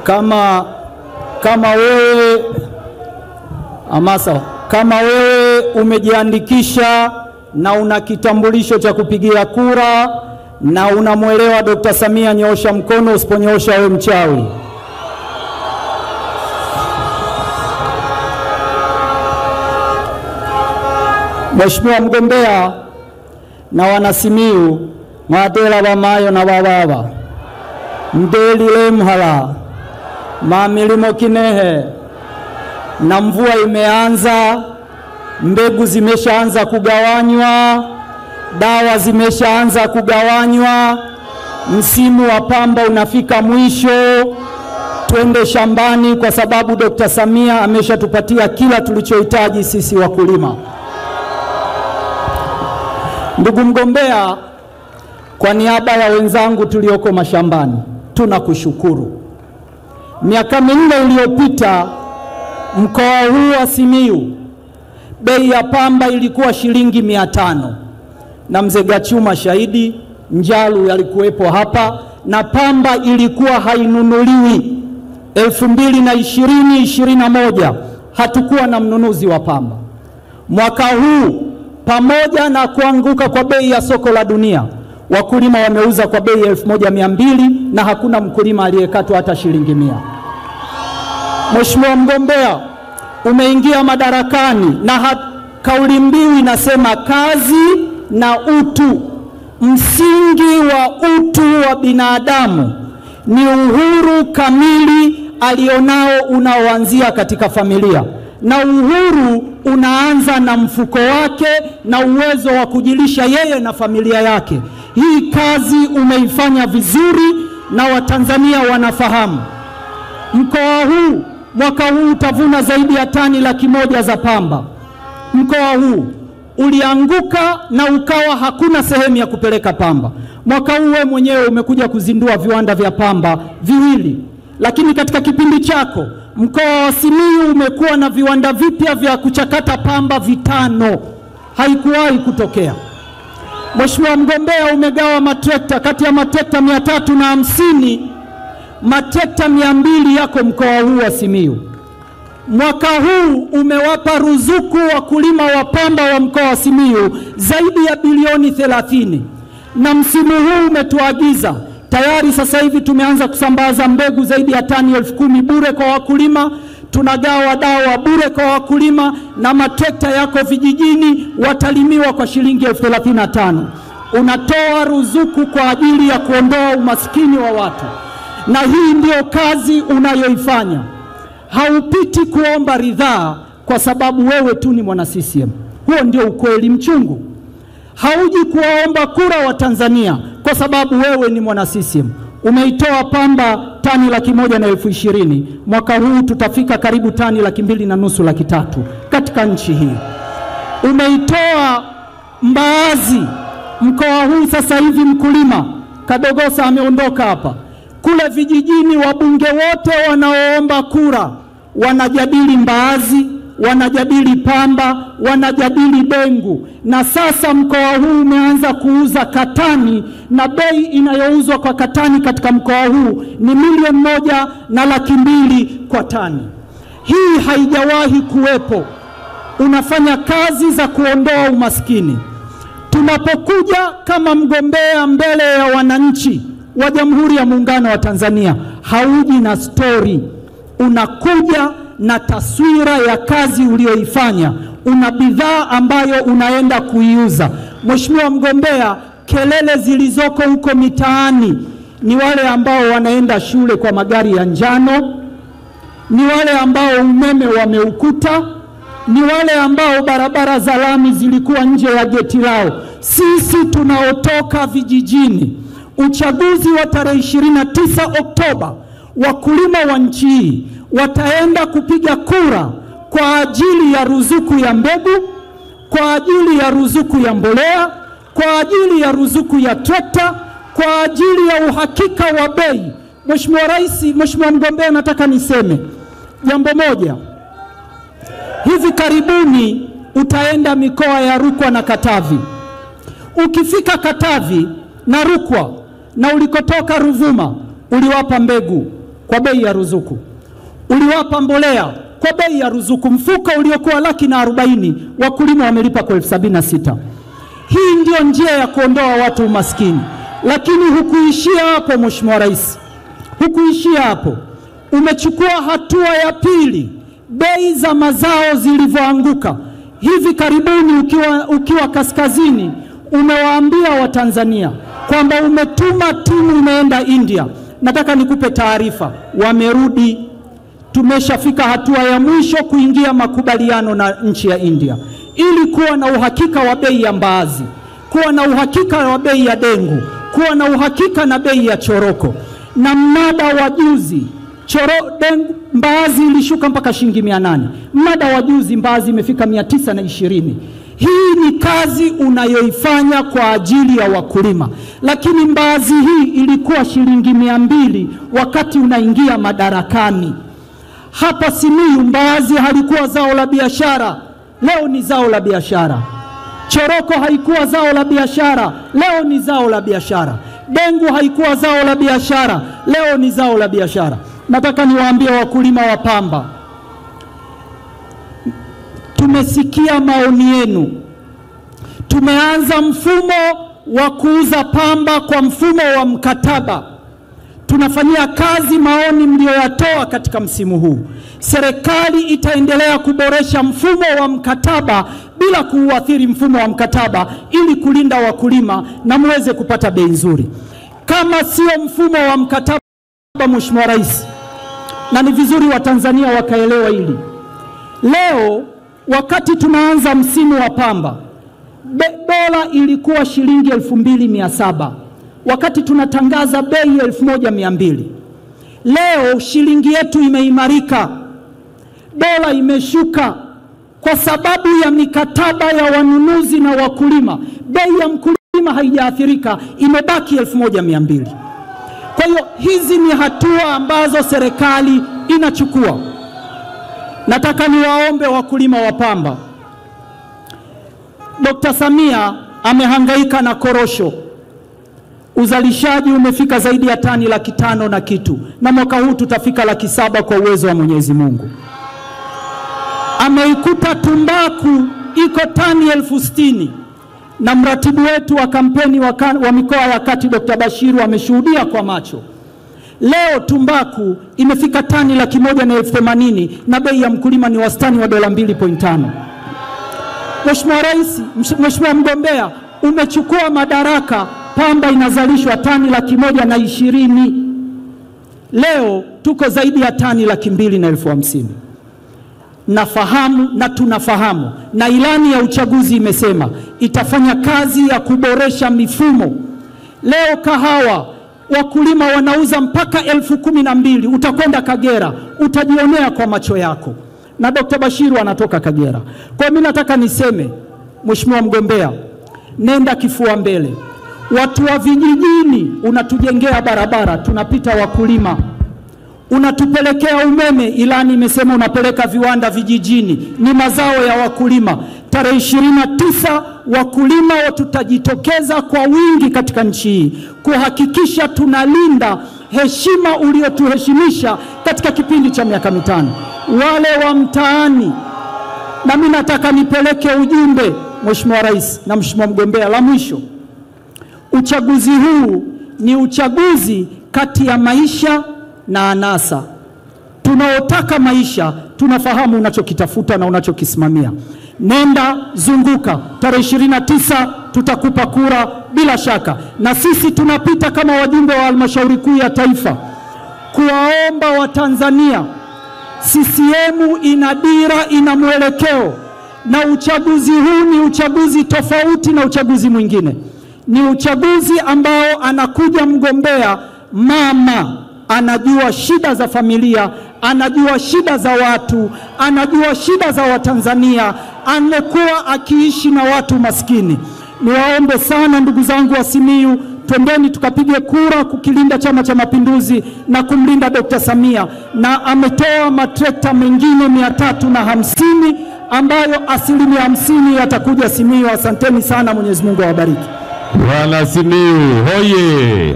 kama wewe umejiandikisha na una kitambulisho cha kupigia kura na unamuelewa Dr. Samia, nyoosha mkono. Usiponyoosha wewe mchawi. Mheshimiwa mgombea na wanasimiu mwadela wa mayo na wawawa mdeli lemhala mamilimo kinehe na mvua imeanza, mbegu zimeshaanza kugawanywa, dawa zimeshaanza kugawanywa, msimu wa pamba unafika mwisho. Twende shambani kwa sababu Dr. Samia ameshatupatia kila tulichohitaji sisi wakulima. Ndugu mgombea, kwa niaba ya wenzangu tulioko mashambani, tunakushukuru. Miaka 4 iliyopita mkoa huu wa Simiyu bei ya pamba ilikuwa shilingi 500, na mzee Gachuma shahidi, Njalu yalikuwepo hapa, na pamba ilikuwa hainunuliwi. 2020-2021 hatukuwa na mnunuzi wa pamba. Mwaka huu pamoja na kuanguka kwa bei ya soko la dunia, wakulima wameuza kwa bei 1200 na hakuna mkulima aliyekatwa hata shilingi 100. Mheshimiwa mgombea, umeingia madarakani na kauli mbiu inasema kazi na utu. Msingi wa utu wa binadamu ni uhuru kamili alionao unaoanzia katika familia, na uhuru unaanza na mfuko wake na uwezo wa kujilisha yeye na familia yake. Hii kazi umeifanya vizuri na Watanzania wanafahamu. Mkoa huu mwaka huu utavuna zaidi ya tani 100,000 za pamba. Mkoa huu ulianguka na ukawa hakuna sehemu ya kupeleka pamba. Mwaka huu wewe mwenyewe umekuja kuzindua viwanda vya pamba 2, lakini katika kipindi chako mkoa wa Simiyu umekuwa na viwanda vipya vya kuchakata pamba 5. Haikuwahi kutokea. Mheshimiwa mgombea, umegawa matrekta, kati ya matrekta 350 matrekta 200 yako mkoa huu wa Simiyu. Mwaka huu umewapa ruzuku wakulima wa pamba wa mkoa wa Simiyu zaidi ya bilioni 30, na msimu huu umetuagiza tayari. Sasa hivi tumeanza kusambaza mbegu zaidi ya tani 10,000 bure kwa wakulima. Tunagawa dawa bure kwa wakulima, na matrekta yako vijijini watalimiwa kwa shilingi 35,000. Unatoa ruzuku kwa ajili ya kuondoa umaskini wa watu, na hii ndio kazi unayoifanya. Haupiti kuomba ridhaa kwa sababu wewe tu ni mwana CCM. Huo ndio ukweli mchungu. Hauji kuomba kura wa Tanzania kwa sababu wewe ni mwana CCM. Umeitoa pamba tani 120,000. Mwaka huu tutafika karibu tani 250,000 300 katika nchi hii. Umeitoa mbaazi mkoa huu. Sasa hivi mkulima Kadogosa ameondoka hapa, kule vijijini wabunge wote wanaoomba kura wanajadili mbaazi, wanajadili pamba, wanajadili dengu. Na sasa mkoa huu umeanza kuuza katani, na bei inayouzwa kwa katani katika mkoa huu ni 1,200,000 kwa tani. Hii haijawahi kuwepo. Unafanya kazi za kuondoa umaskini. Tunapokuja kama mgombea mbele ya wananchi wa Jamhuri ya Muungano wa Tanzania, hauji na story, unakuja na taswira ya kazi ulioifanya. Una bidhaa ambayo unaenda kuiuza. Mheshimiwa mgombea, kelele zilizoko huko mitaani ni wale ambao wanaenda shule kwa magari ya njano, ni wale ambao umeme wameukuta, ni wale ambao barabara za lami zilikuwa nje ya geti lao. Sisi tunaotoka vijijini, uchaguzi wa tarehe 29 Oktoba, wakulima wa nchi hii wataenda kupiga kura kwa ajili ya ruzuku ya mbegu, kwa ajili ya ruzuku ya mbolea, kwa ajili ya ruzuku ya trekta, kwa ajili ya uhakika wa bei. Mheshimiwa Rais, Mheshimiwa mgombea, nataka niseme jambo moja. Hivi karibuni utaenda mikoa ya Rukwa na Katavi. Ukifika Katavi na Rukwa na ulikotoka Ruvuma, uliwapa mbegu kwa bei ya ruzuku. Uliwapa mbolea kwa bei ya ruzuku. Mfuko uliokuwa 140,000 wakulima wamelipa kwa 76,000. Hii ndio njia ya kuondoa watu umaskini. Lakini hukuishia hapo Mheshimiwa Rais. Hukuishia hapo. Umechukua hatua ya pili. Bei za mazao zilivyoanguka hivi karibuni, ukiwa kaskazini, umewaambia Watanzania kwamba umetuma timu imeenda India. Nataka nikupe taarifa, wamerudi. Tumeshafika hatua ya mwisho kuingia makubaliano na nchi ya India ili kuwa na uhakika wa bei ya mbaazi, kuwa na uhakika wa bei ya dengu, kuwa na uhakika na bei ya choroko. Na mnada wa juzi mbaazi ilishuka mpaka shilingi 800. Mnada wa juzi mbaazi imefika 920. Hii ni kazi unayoifanya kwa ajili ya wakulima. Lakini mbaazi hii ilikuwa shilingi 200 wakati unaingia madarakani. Hapa Simiyu mbaazi halikuwa zao la biashara, leo ni zao la biashara. Choroko haikuwa zao la biashara, leo ni zao la biashara. Dengu haikuwa zao la biashara, leo ni zao la biashara. Nataka niwaambie wakulima wa pamba, tumesikia maoni yenu. Tumeanza mfumo wa kuuza pamba kwa mfumo wa mkataba. Tunafanyia kazi maoni mlioyatoa katika msimu huu. Serikali itaendelea kuboresha mfumo wa mkataba bila kuuathiri mfumo wa mkataba ili kulinda wakulima na muweze kupata bei nzuri. Kama sio mfumo wa mkataba Mheshimiwa Rais, na ni vizuri Watanzania wakaelewa hili. Leo wakati tunaanza msimu wa pamba, dola ilikuwa shilingi 2,700. Wakati tunatangaza bei 1,200. Leo shilingi yetu imeimarika, dola imeshuka kwa sababu ya mikataba ya wanunuzi na wakulima. Bei ya mkulima haijaathirika, imebaki 1,200. Kwa hiyo hizi ni hatua ambazo serikali inachukua. Nataka niwaombe wakulima wa pamba. Dr. Samia amehangaika na korosho. Uzalishaji umefika zaidi ya tani 500,000 na kitu, na mwaka huu tutafika 700,000 kwa uwezo wa Mwenyezi Mungu. Ameikuta tumbaku iko tani 60,000, na mratibu wetu wa kampeni wa mikoa ya kati Dr. Bashiru ameshuhudia kwa macho. Leo tumbaku imefika tani 180,000 na bei ya mkulima ni wastani wa dola 2.5. Mheshimiwa Rais, Mheshimiwa mgombea, umechukua madaraka, pamba inazalishwa tani 120,000. Leo tuko zaidi ya tani 250,000. Nafahamu na tunafahamu, na ilani ya uchaguzi imesema itafanya kazi ya kuboresha mifumo. Leo kahawa wakulima wanauza mpaka 12,000. Utakwenda Kagera utajionea kwa macho yako, na Dr. Bashiru anatoka Kagera. Kwa mimi nataka niseme, Mheshimiwa mgombea, nenda kifua mbele. Watu wa vijijini unatujengea barabara, tunapita wakulima. Unatupelekea umeme, ilani imesema unapeleka viwanda vijijini, ni mazao ya wakulima. Tarehe 29 wakulima tutajitokeza kwa wingi katika nchi hii kuhakikisha tunalinda heshima uliotuheshimisha katika kipindi cha miaka 5. Wale wa mtaani, na mimi nataka nipeleke ujumbe Mheshimiwa Rais na Mheshimiwa mgombea, la mwisho. Uchaguzi huu ni uchaguzi kati ya maisha na anasa. Tunaotaka maisha, tunafahamu unachokitafuta na unachokisimamia. Nenda zunguka, tarehe 29 tutakupa kura bila shaka. Na sisi tunapita kama wajumbe wa halmashauri kuu ya taifa kuwaomba Watanzania, CCM ina dira, ina mwelekeo, na uchaguzi huu ni uchaguzi tofauti na uchaguzi mwingine. Ni uchaguzi ambao anakuja mgombea mama, anajua shida za familia, anajua shida za watu, anajua shida za Watanzania, amekuwa akiishi na watu maskini. Niwaombe sana ndugu zangu wa Simiyu, twendeni tukapige kura kukilinda Chama cha Mapinduzi na kumlinda Dr. Samia, na ametoa matrekta mengine 350 ambayo 50% yatakuja Simiyu. Asanteni sana, Mwenyezi Mungu awabariki. Wana Simiyu hoye!